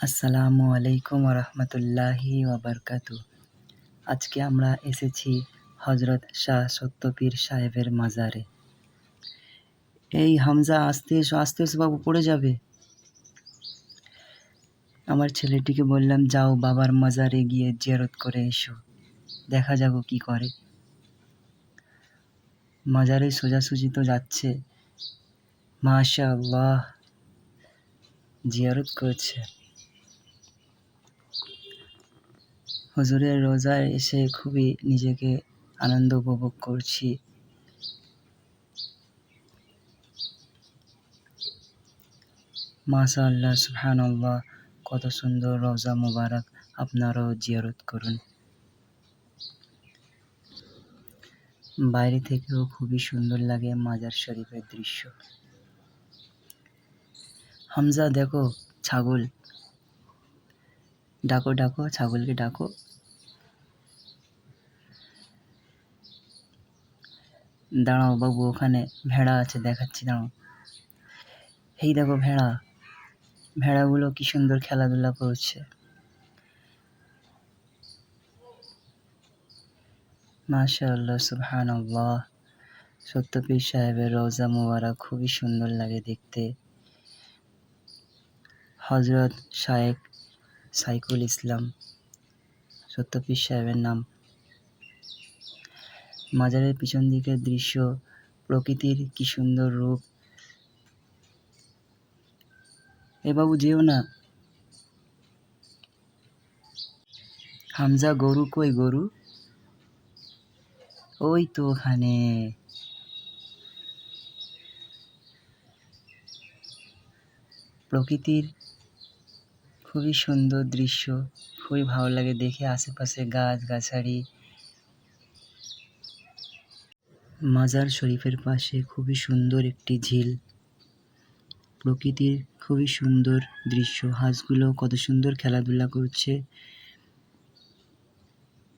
আসসালামু আলাইকুম রহমতুল্লাহি ওয়াবারকাতু। আজকে আমরা এসেছি হজরত শাহ সত্যপীর সাহেবের মাজারে। এই হামজা, আস্তে এসো, আস্তে এসো বাবু, পড়ে যাবে। আমার ছেলেটিকে বললাম, যাও বাবার মাজারে গিয়ে জিয়ারত করে এসো, দেখা যাক ও কি করে। মাজারে সোজাসুজি তো যাচ্ছে, মাশাআল্লাহ, জিয়ারত করছে। হুজুরের রোজায় এসে খুবই নিজেকে আনন্দ উপভোগ করছি। মাশাআল্লাহ, সুবহানাল্লাহ, কত সুন্দর রওজা মুবারক। আপনারাও জিয়ারত করুন। বাইরে থেকেও খুবই সুন্দর লাগে মাজার শরীফের দৃশ্য। হামজা, দেখো ছাগল, ডাকো ডাকো, ছাগলকে ডাকো। দাঁড়াও বাবু, ওখানে ভেড়া আছে, দেখাচ্ছি, দাঁড়াও। এই দেখো ভেড়া, ভেড়াগুলো কি সুন্দর খেলাধুলা করছে। মাশাআল্লাহ, সুবহানাল্লাহ, সত্যপীর সাহেবের রওজা মুবারক খুবই সুন্দর লাগে দেখতে। হযরত শায়েখ সাইকুল ইসলাম সত্যপীর সাহেবের নাম। মাজারের পিছন দিকের দৃশ্য, প্রকৃতির কি সুন্দর রূপ। এ বাবু, যেও না। হামজা, গরু কই, গরু? ওই তো ওখানে। প্রকৃতির খুবই সুন্দর দৃশ্য, খুবই ভালো লাগে দেখে, আশেপাশে গাছ গাছালি। মাজার শরীফের পাশে খুবই সুন্দর একটি ঝিল, প্রকৃতির খুবই সুন্দর দৃশ্য। হাঁসগুলো কত সুন্দর খেলাধুলা করছে।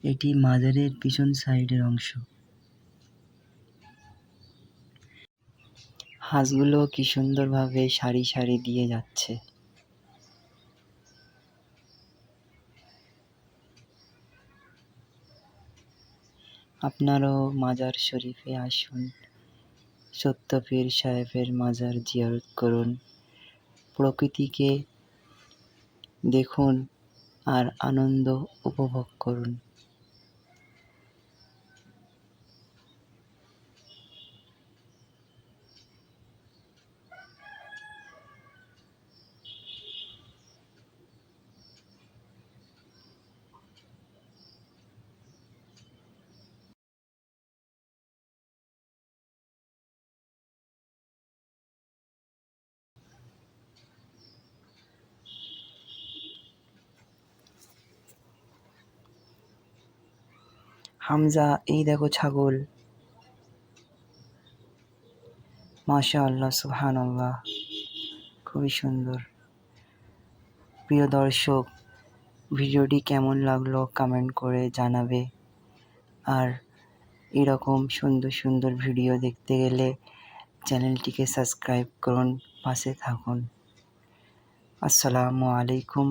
এটি মাজারের পিছন সাইডের অংশ। হাঁসগুলো কি সুন্দরভাবে সারি সারি দিয়ে যাচ্ছে। আপনারাও মাজার শরীফে আসুন, সত্যপীর সাহেবের মাজার জিয়ারত করুন, প্রকৃতিকে দেখুন আর আনন্দ উপভোগ করুন। হামজা, এই দেখো ছাগল। মাশাআল্লাহ, সুবহানাল্লাহ, খুবই সুন্দর। প্রিয় দর্শক, ভিডিওটি কেমন লাগলো কমেন্ট করে জানাবে। আর এরকম সুন্দর সুন্দর ভিডিও দেখতে গেলে চ্যানেলটিকে সাবস্ক্রাইব করুন, পাশে থাকুন। আসসালামু আলাইকুম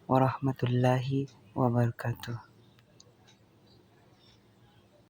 ওয়া রাহমাতুল্লাহি ওয়া বারাকাতুহু।